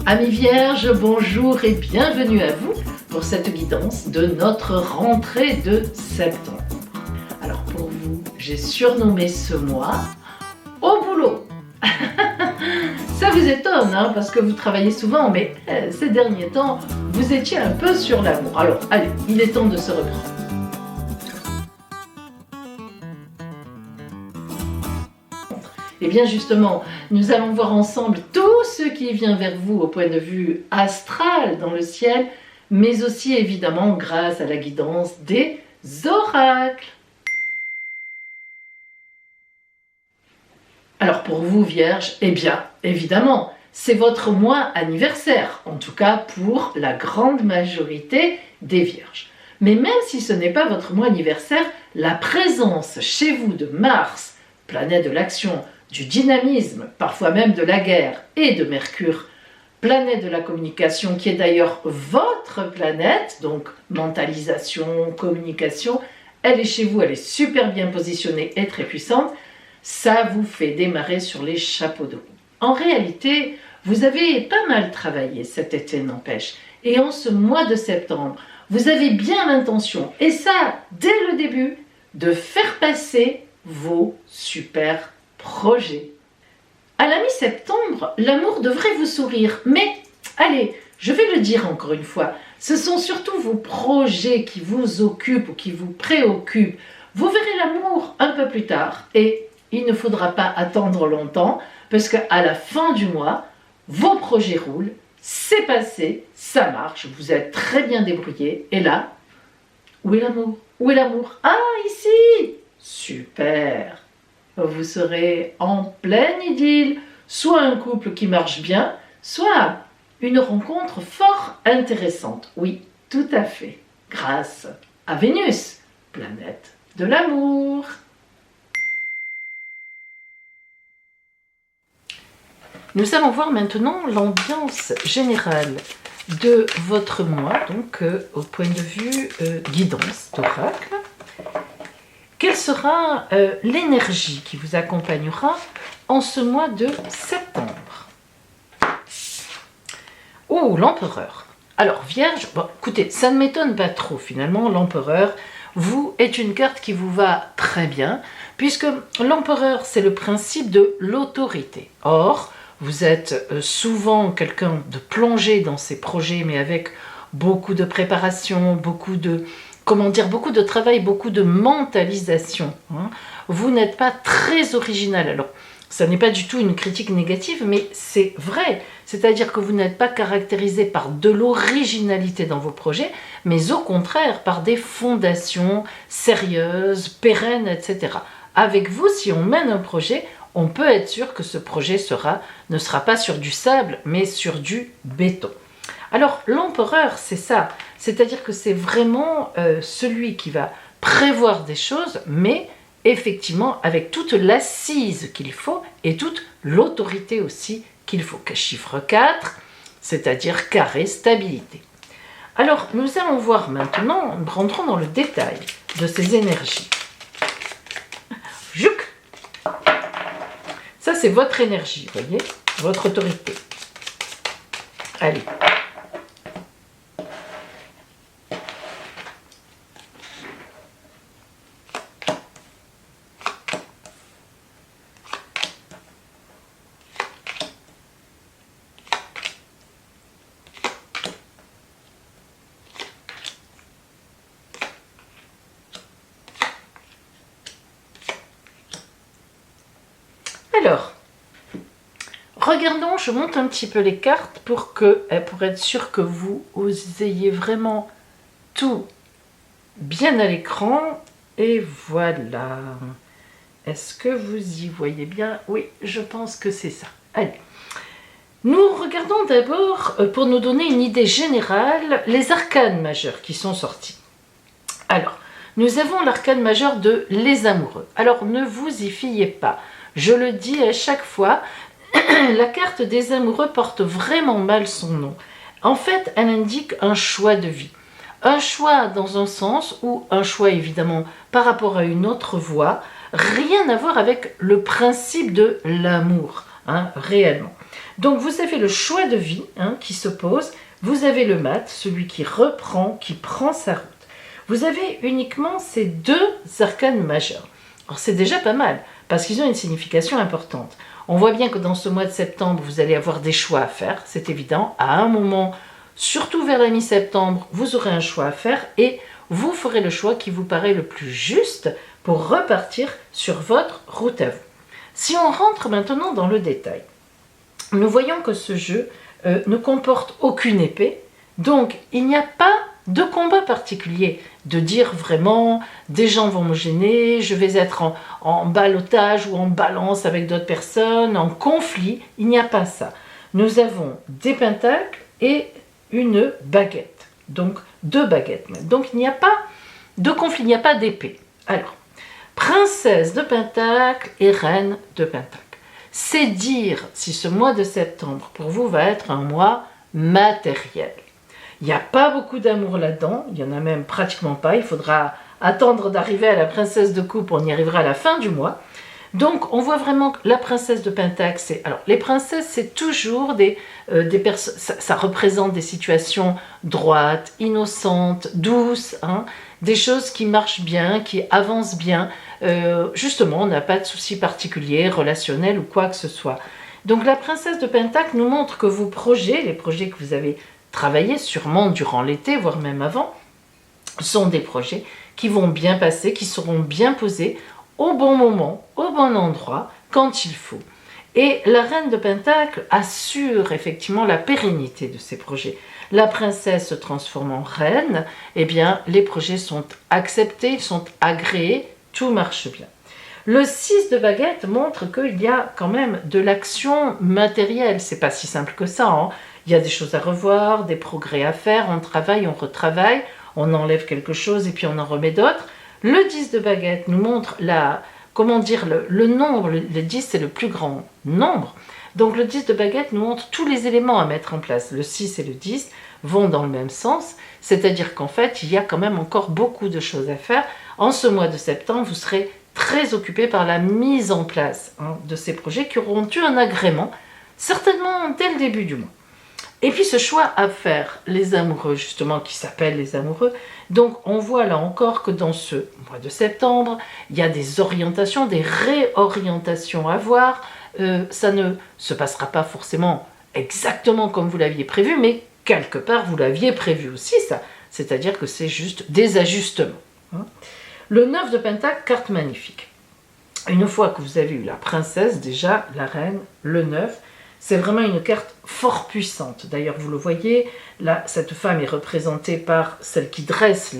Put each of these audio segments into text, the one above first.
Amis Vierges, bonjour et bienvenue à vous pour cette guidance de notre rentrée de septembre. Alors pour vous, j'ai surnommé ce mois « Au boulot ». Ça vous étonne hein, parce que vous travaillez souvent, mais ces derniers temps, vous étiez un peu sur l'amour. Alors allez, il est temps de se reprendre. Et bien justement, nous allons voir ensemble tout ce qui vient vers vous au point de vue astral dans le ciel, mais aussi évidemment grâce à la guidance des oracles. Alors pour vous Vierges, eh bien évidemment, c'est votre mois anniversaire, en tout cas pour la grande majorité des Vierges. Mais même si ce n'est pas votre mois anniversaire, la présence chez vous de Mars, planète de l'action, du dynamisme, parfois même de la guerre, et de Mercure, planète de la communication, qui est d'ailleurs votre planète, donc mentalisation, communication, elle est chez vous, elle est super bien positionnée et très puissante, ça vous fait démarrer sur les chapeaux de roue. En réalité, vous avez pas mal travaillé cet été, n'empêche, et en ce mois de septembre, vous avez bien l'intention, et ça, dès le début, de faire passer vos super projets. À la mi-septembre, l'amour devrait vous sourire, mais allez, je vais le dire encore une fois, ce sont surtout vos projets qui vous occupent ou qui vous préoccupent. Vous verrez l'amour un peu plus tard et il ne faudra pas attendre longtemps parce qu'à la fin du mois, vos projets roulent, c'est passé, ça marche, vous êtes très bien débrouillés et là, où est l'amour? Où est l'amour? Ah, ici! Super! Vous serez en pleine idylle, soit un couple qui marche bien, soit une rencontre fort intéressante. Oui, tout à fait, grâce à Vénus, planète de l'amour. Nous allons voir maintenant l'ambiance générale de votre mois, donc au point de vue guidance d'oracle. Quelle sera l'énergie qui vous accompagnera en ce mois de septembre? Oh, l'empereur. Alors, Vierge, bon, écoutez, ça ne m'étonne pas trop finalement, l'empereur, vous, est une carte qui vous va très bien, puisque l'empereur, c'est le principe de l'autorité. Or, vous êtes souvent quelqu'un de plongé dans ses projets, mais avec beaucoup de préparation, beaucoup de travail, beaucoup de mentalisation. Hein. Vous n'êtes pas très original. Alors, ça n'est pas du tout une critique négative, mais c'est vrai. C'est-à-dire que vous n'êtes pas caractérisé par de l'originalité dans vos projets, mais au contraire par des fondations sérieuses, pérennes, etc. Avec vous, si on mène un projet, on peut être sûr que ce projet ne sera pas sur du sable, mais sur du béton. Alors, l'empereur, c'est ça. C'est-à-dire que c'est vraiment celui qui va prévoir des choses, mais effectivement avec toute l'assise qu'il faut et toute l'autorité aussi qu'il faut. Chiffre 4, c'est-à-dire carré, stabilité. Alors, nous allons voir maintenant, nous rentrons dans le détail de ces énergies. Jouk! Ça, c'est votre énergie, vous voyez, votre autorité. Allez. Alors, regardons, je monte un petit peu les cartes pour être sûr que vous ayez vraiment tout bien à l'écran. Et voilà. Est-ce que vous y voyez bien? Oui, je pense que c'est ça. Allez. Nous regardons d'abord, pour nous donner une idée générale, les arcanes majeures qui sont sortis. Alors, nous avons l'arcane majeur de les amoureux. Alors, ne vous y fiez pas. Je le dis à chaque fois, la carte des amoureux porte vraiment mal son nom. En fait, elle indique un choix de vie. Un choix dans un sens ou un choix évidemment par rapport à une autre voie. rien à voir avec le principe de l'amour, hein, réellement. Donc vous avez le choix de vie, hein, qui se pose, vous avez le mat, celui qui reprend, qui prend sa route. Vous avez uniquement ces deux arcanes majeures. Alors c'est déjà pas mal, parce qu'ils ont une signification importante. On voit bien que dans ce mois de septembre, vous allez avoir des choix à faire, c'est évident. À un moment, surtout vers la mi-septembre, vous aurez un choix à faire et vous ferez le choix qui vous paraît le plus juste pour repartir sur votre route à vous. Si on rentre maintenant dans le détail, nous voyons que ce jeu ne comporte aucune épée, donc il n'y a pas de combat particulier, de dire vraiment des gens vont me gêner, je vais être en ballottage ou en balance avec d'autres personnes, en conflit, il n'y a pas ça. Nous avons des pentacles et une baguette, donc deux baguettes même. Donc il n'y a pas de conflit, il n'y a pas d'épée. Alors, princesse de pentacle et reine de pentacle. C'est dire si ce mois de septembre pour vous va être un mois matériel. Il n'y a pas beaucoup d'amour là-dedans, il n'y en a même pratiquement pas, il faudra attendre d'arriver à la princesse de coupe, on y arrivera à la fin du mois. Donc on voit vraiment que la princesse de pentacle, c'est... Alors les princesses, c'est toujours des personnes, ça représente des situations droites, innocentes, douces, hein, des choses qui marchent bien, qui avancent bien. Justement, on n'a pas de soucis particuliers, relationnels ou quoi que ce soit. Donc la princesse de pentacle nous montre que vos projets, les projets que vous avez travaillés sûrement durant l'été, voire même avant, sont des projets qui vont bien passer, qui seront bien posés au bon moment, au bon endroit, quand il faut. Et la reine de pentacle assure effectivement la pérennité de ces projets. La princesse se transforme en reine, eh bien les projets sont acceptés, ils sont agréés, tout marche bien. Le 6 de baguette montre qu'il y a quand même de l'action matérielle, c'est pas si simple que ça, hein. Il y a des choses à revoir, des progrès à faire, on travaille, on retravaille, on enlève quelque chose et puis on en remet d'autres. Le 10 de baguette nous montre le nombre, le 10 c'est le plus grand nombre, donc le 10 de baguette nous montre tous les éléments à mettre en place. Le 6 et le 10 vont dans le même sens, c'est-à-dire qu'en fait il y a quand même encore beaucoup de choses à faire. En ce mois de septembre, vous serez très occupé par la mise en place, hein, de ces projets qui auront eu un agrément, certainement dès le début du mois. Et puis ce choix à faire, les amoureux justement, qui s'appellent les amoureux, donc on voit là encore que dans ce mois de septembre, il y a des orientations, des réorientations à voir, ça ne se passera pas forcément exactement comme vous l'aviez prévu, mais quelque part vous l'aviez prévu aussi ça, c'est-à-dire que c'est juste des ajustements. Hein. Le 9 de pentacle, carte magnifique. Une fois que vous avez eu la princesse, déjà la reine, le 9, c'est vraiment une carte fort puissante. D'ailleurs, vous le voyez, là, cette femme est représentée par celle qui dresse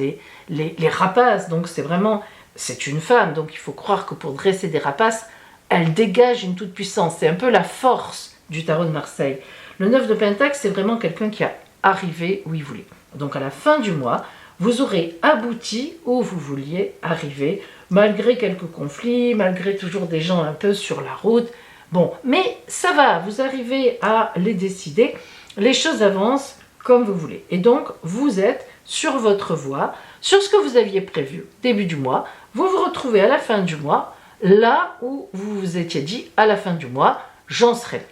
les rapaces. Donc, c'est une femme. Donc, il faut croire que pour dresser des rapaces, elle dégage une toute puissance. C'est un peu la force du tarot de Marseille. Le 9 de pentacle, c'est vraiment quelqu'un qui a arrivé où il voulait. Donc, à la fin du mois, vous aurez abouti où vous vouliez arriver, malgré quelques conflits, malgré toujours des gens un peu sur la route. Bon, mais ça va, vous arrivez à les décider, les choses avancent comme vous voulez. Et donc, vous êtes sur votre voie, sur ce que vous aviez prévu début du mois. Vous vous retrouvez à la fin du mois, là où vous vous étiez dit, à la fin du mois, j'en serai là.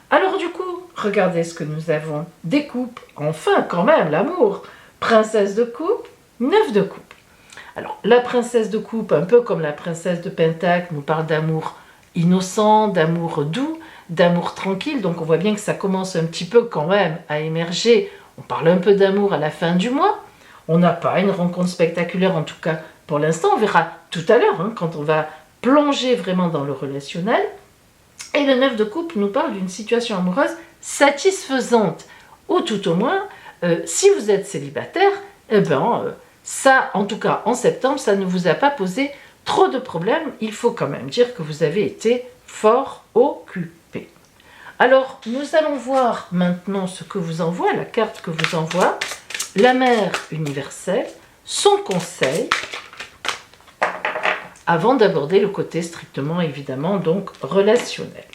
Alors du coup, regardez ce que nous avons. Des coupes, enfin quand même, l'amour. Princesse de coupe, 9 de coupe. Alors, la princesse de coupe, un peu comme la princesse de pentacle, nous parle d'amour innocent, d'amour doux, d'amour tranquille. Donc on voit bien que ça commence un petit peu quand même à émerger. On parle un peu d'amour à la fin du mois. On n'a pas une rencontre spectaculaire, en tout cas pour l'instant. On verra tout à l'heure, hein, quand on va plonger vraiment dans le relationnel. Et le 9 de coupe nous parle d'une situation amoureuse satisfaisante. Ou tout au moins, si vous êtes célibataire, eh ben, ça, en tout cas en septembre, ça ne vous a pas posé trop de problèmes. Il faut quand même dire que vous avez été fort occupé. Alors, nous allons voir maintenant ce que vous envoie, la carte que vous envoie, la mère universelle, son conseil, avant d'aborder le côté strictement, évidemment, donc relationnel.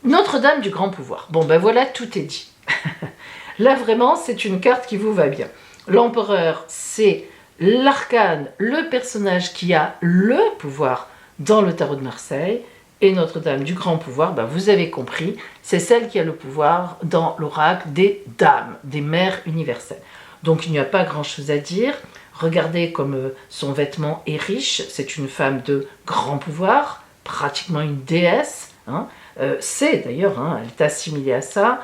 Notre-Dame du grand pouvoir. Bon, ben voilà, tout est dit. Là, vraiment, c'est une carte qui vous va bien. L'empereur, c'est l'arcane, le personnage qui a le pouvoir dans le tarot de Marseille. Et Notre-Dame du Grand Pouvoir, ben vous avez compris, c'est celle qui a le pouvoir dans l'oracle des dames, des mères universelles. Donc il n'y a pas grand-chose à dire. Regardez comme son vêtement est riche. C'est une femme de grand pouvoir, pratiquement une déesse. Hein. C'est d'ailleurs, hein, elle est assimilée à ça.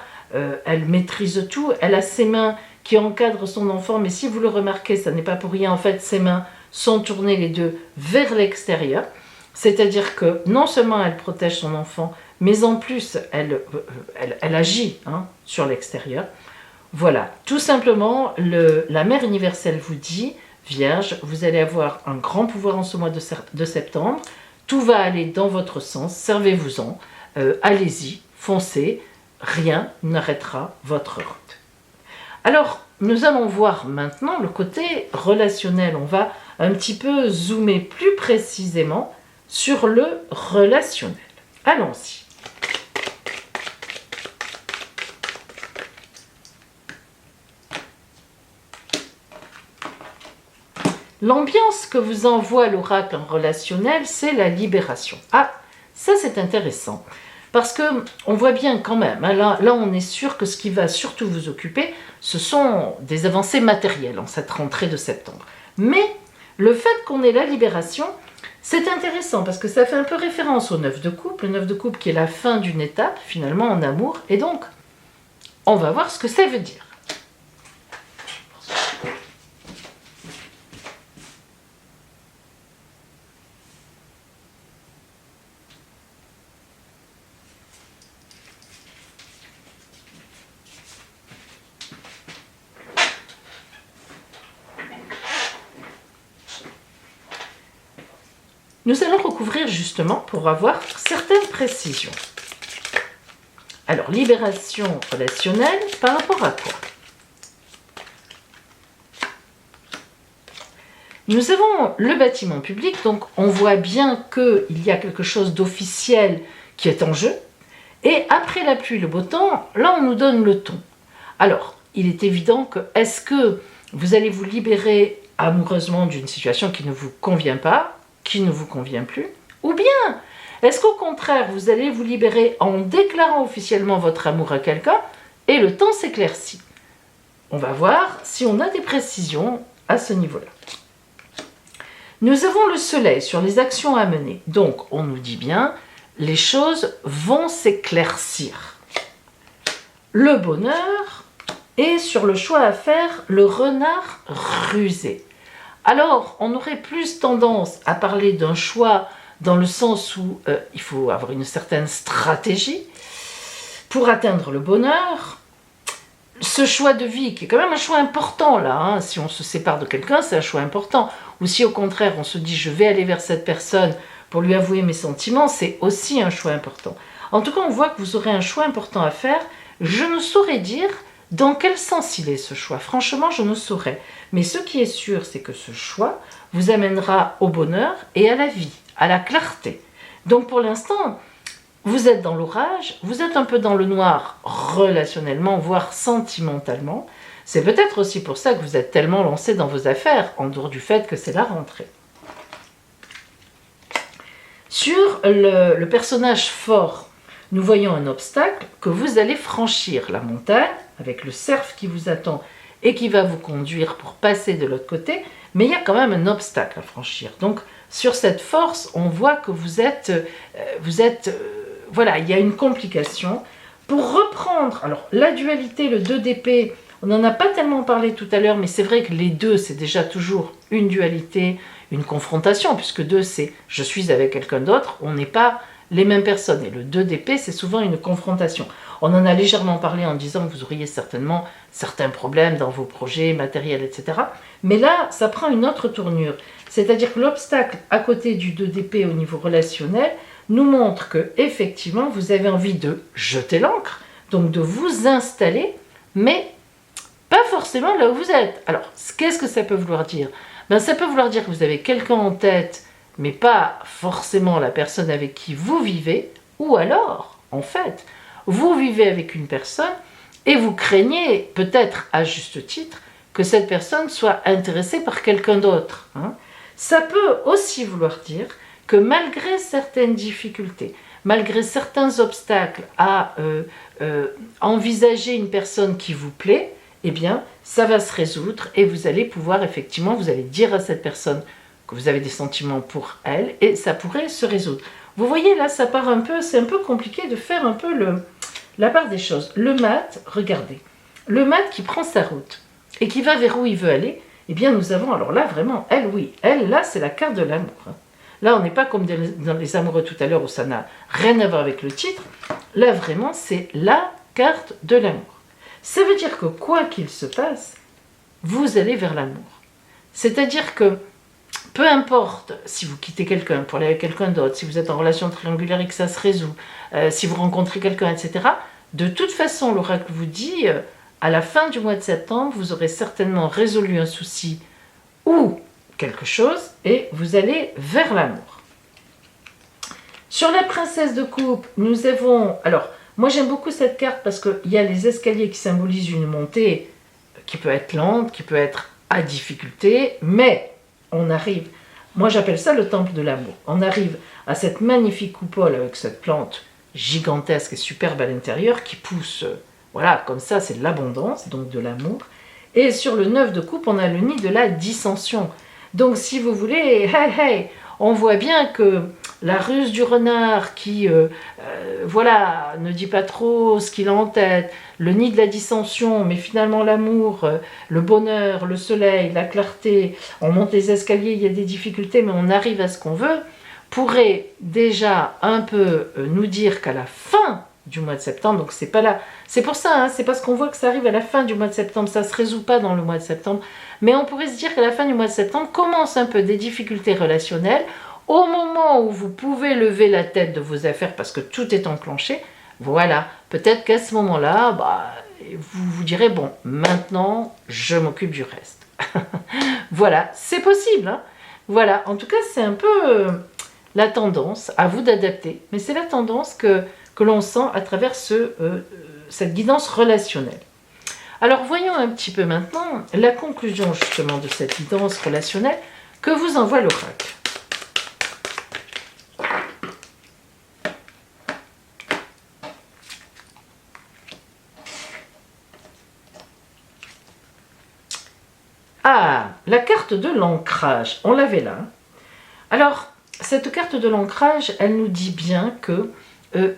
Elle maîtrise tout. Elle a ses mains qui encadrent son enfant. Mais si vous le remarquez, ça n'est pas pour rien. En fait, ses mains sont tournées les deux vers l'extérieur. C'est-à-dire que non seulement elle protège son enfant, mais en plus elle agit hein, sur l'extérieur. Voilà, tout simplement, la Mère universelle vous dit, Vierge, vous allez avoir un grand pouvoir en ce mois de septembre, tout va aller dans votre sens, servez-vous-en, allez-y, foncez, rien n'arrêtera votre route. Alors, nous allons voir maintenant le côté relationnel, on va un petit peu zoomer plus précisément sur le relationnel. Allons-y. L'ambiance que vous envoie l'oracle en relationnel, c'est la libération. Ah, ça c'est intéressant. Parce que on voit bien quand même, hein, là on est sûr que ce qui va surtout vous occuper, ce sont des avancées matérielles en cette rentrée de septembre. Mais le fait qu'on ait la libération, c'est intéressant parce que ça fait un peu référence au 9 de coupe, le 9 de coupe qui est la fin d'une étape finalement en amour, et donc on va voir ce que ça veut dire. Nous allons recouvrir justement pour avoir certaines précisions. Alors, libération relationnelle par rapport à quoi? Nous avons le bâtiment public, donc on voit bien qu'il y a quelque chose d'officiel qui est en jeu. Et après la pluie, le beau temps, là on nous donne le ton. Alors, il est évident que est-ce que vous allez vous libérer amoureusement d'une situation qui ne vous convient pas, qui ne vous convient plus, ou bien est-ce qu'au contraire vous allez vous libérer en déclarant officiellement votre amour à quelqu'un et le temps s'éclaircit. On va voir si on a des précisions à ce niveau-là. Nous avons le soleil sur les actions à mener, donc on nous dit bien les choses vont s'éclaircir. Le bonheur est sur le choix à faire, le renard rusé. Alors, on aurait plus tendance à parler d'un choix dans le sens où il faut avoir une certaine stratégie pour atteindre le bonheur. Ce choix de vie, qui est quand même un choix important là, hein, si on se sépare de quelqu'un, c'est un choix important. Ou si au contraire, on se dit je vais aller vers cette personne pour lui avouer mes sentiments, c'est aussi un choix important. En tout cas, on voit que vous aurez un choix important à faire. Je ne saurais dire dans quel sens il est ce choix. Franchement, je ne saurais. Mais ce qui est sûr, c'est que ce choix vous amènera au bonheur et à la vie, à la clarté. Donc pour l'instant, vous êtes dans l'orage, vous êtes un peu dans le noir relationnellement, voire sentimentalement. C'est peut-être aussi pour ça que vous êtes tellement lancé dans vos affaires, en dehors du fait que c'est la rentrée. Sur le personnage fort, nous voyons un obstacle que vous allez franchir, la montagne, avec le cerf qui vous attend et qui va vous conduire pour passer de l'autre côté, mais il y a quand même un obstacle à franchir. Donc, sur cette force, on voit que voilà, il y a une complication. Pour reprendre, alors la dualité, le 2 d'épée, on n'en a pas tellement parlé tout à l'heure, mais c'est vrai que les deux, c'est déjà toujours une dualité, une confrontation, puisque 2, c'est « je suis avec quelqu'un d'autre », on n'est pas les mêmes personnes. Et le 2 d'épée, c'est souvent une confrontation. On en a légèrement parlé en disant que vous auriez certainement certains problèmes dans vos projets matériels, etc. Mais là, ça prend une autre tournure. C'est-à-dire que l'obstacle à côté du 2 d'épée au niveau relationnel nous montre que effectivement vous avez envie de jeter l'ancre, donc de vous installer, mais pas forcément là où vous êtes. Alors, qu'est-ce que ça peut vouloir dire? Ben, ça peut vouloir dire que vous avez quelqu'un en tête, mais pas forcément la personne avec qui vous vivez, ou alors, en fait, vous vivez avec une personne Et vous craignez, peut-être à juste titre, que cette personne soit intéressée par quelqu'un d'autre. Ça peut aussi vouloir dire que malgré certaines difficultés, malgré certains obstacles à envisager une personne qui vous plaît, eh bien, ça va se résoudre et vous allez pouvoir effectivement, vous allez dire à cette personne que vous avez des sentiments pour elle et ça pourrait se résoudre. Vous voyez là, ça part un peu, c'est un peu compliqué de faire un peu la part des choses. Le mat, regardez, le mat qui prend sa route et qui va vers où il veut aller, eh bien nous avons, alors là vraiment, elle oui, elle là c'est la carte de l'amour. Là on n'est pas comme dans les amoureux tout à l'heure où ça n'a rien à voir avec le titre, là vraiment c'est la carte de l'amour. Ça veut dire que quoi qu'il se passe, vous allez vers l'amour. C'est-à-dire que peu importe si vous quittez quelqu'un pour aller avec quelqu'un d'autre, si vous êtes en relation triangulaire et que ça se résout, si vous rencontrez quelqu'un, etc., de toute façon, l'oracle vous dit, à la fin du mois de septembre, vous aurez certainement résolu un souci ou quelque chose et vous allez vers l'amour. Sur la princesse de coupe, nous avons... Alors, moi j'aime beaucoup cette carte parce qu'il y a les escaliers qui symbolisent une montée qui peut être lente, qui peut être à difficulté, mais on arrive, moi j'appelle ça le temple de l'amour, on arrive à cette magnifique coupole avec cette plante gigantesque et superbe à l'intérieur qui pousse, voilà, comme ça c'est de l'abondance, donc de l'amour, et sur le 9 de coupe on a le nid de la dissension. Donc si vous voulez, hey, on voit bien que la ruse du renard qui, voilà, ne dit pas trop ce qu'il a en tête, le nid de la dissension, mais finalement l'amour, le bonheur, le soleil, la clarté, on monte les escaliers, il y a des difficultés, mais on arrive à ce qu'on veut, pourrait déjà un peu nous dire qu'à la fin du mois de septembre, donc c'est pas là, c'est pour ça, c'est parce qu'on voit que ça arrive à la fin du mois de septembre, ça se résout pas dans le mois de septembre, mais on pourrait se dire qu'à la fin du mois de septembre commence un peu des difficultés relationnelles, au moment où vous pouvez lever la tête de vos affaires parce que tout est enclenché, voilà, peut-être qu'à ce moment-là, vous vous direz, bon, maintenant, je m'occupe du reste. Voilà, c'est possible. Voilà, en tout cas, c'est un peu la tendance, à vous d'adapter, mais c'est la tendance que l'on sent à travers cette guidance relationnelle. Alors, voyons un petit peu maintenant la conclusion justement de cette guidance relationnelle que vous envoie l'oracle. Ah, la carte de l'ancrage, on l'avait là. Alors, cette carte de l'ancrage, elle nous dit bien que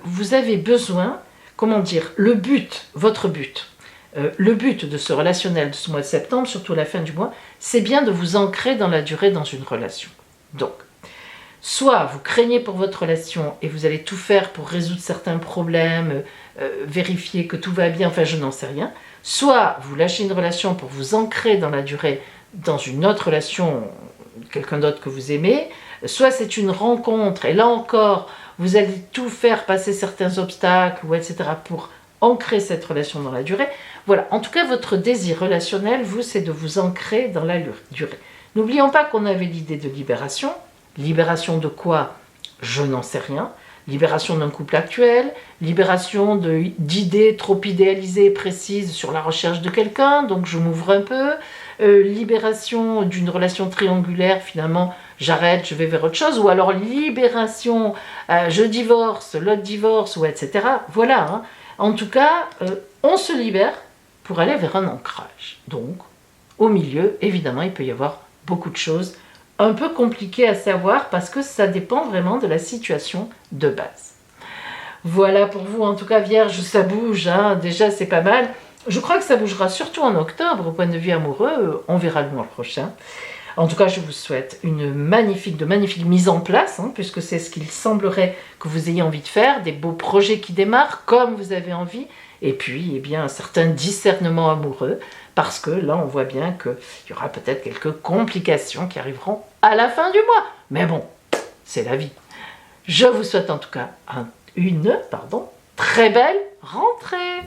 vous avez besoin, comment dire, le but, votre but, le but de ce relationnel de ce mois de septembre, surtout à la fin du mois, c'est bien de vous ancrer dans la durée dans une relation. Donc, soit vous craignez pour votre relation et vous allez tout faire pour résoudre certains problèmes, vérifier que tout va bien, enfin je n'en sais rien, soit vous lâchez une relation pour vous ancrer dans la durée dans une autre relation, quelqu'un d'autre que vous aimez, soit c'est une rencontre et là encore vous allez tout faire, passer certains obstacles ou etc. pour ancrer cette relation dans la durée. Voilà, en tout cas votre désir relationnel, vous, c'est de vous ancrer dans la durée. N'oublions pas qu'on avait l'idée de libération. Libération de quoi? Je n'en sais rien. Libération d'un couple actuel, libération d'idées trop idéalisées et précises sur la recherche de quelqu'un, donc je m'ouvre un peu, libération d'une relation triangulaire, finalement j'arrête, je vais vers autre chose, ou alors libération, je divorce, l'autre divorce, ou etc. Voilà, en tout cas, on se libère pour aller vers un ancrage. Donc, au milieu, évidemment, il peut y avoir beaucoup de choses un peu compliqué à savoir parce que ça dépend vraiment de la situation de base. Voilà pour vous, en tout cas Vierge, ça bouge, déjà c'est pas mal. Je crois que ça bougera surtout en octobre au point de vue amoureux, on verra le mois prochain. En tout cas, je vous souhaite de magnifiques mises en place, puisque c'est ce qu'il semblerait que vous ayez envie de faire, des beaux projets qui démarrent comme vous avez envie, et puis eh bien, un certain discernement amoureux, parce que là on voit bien qu'il y aura peut-être quelques complications qui arriveront à la fin du mois. Mais bon, c'est la vie. Je vous souhaite en tout cas une très belle rentrée.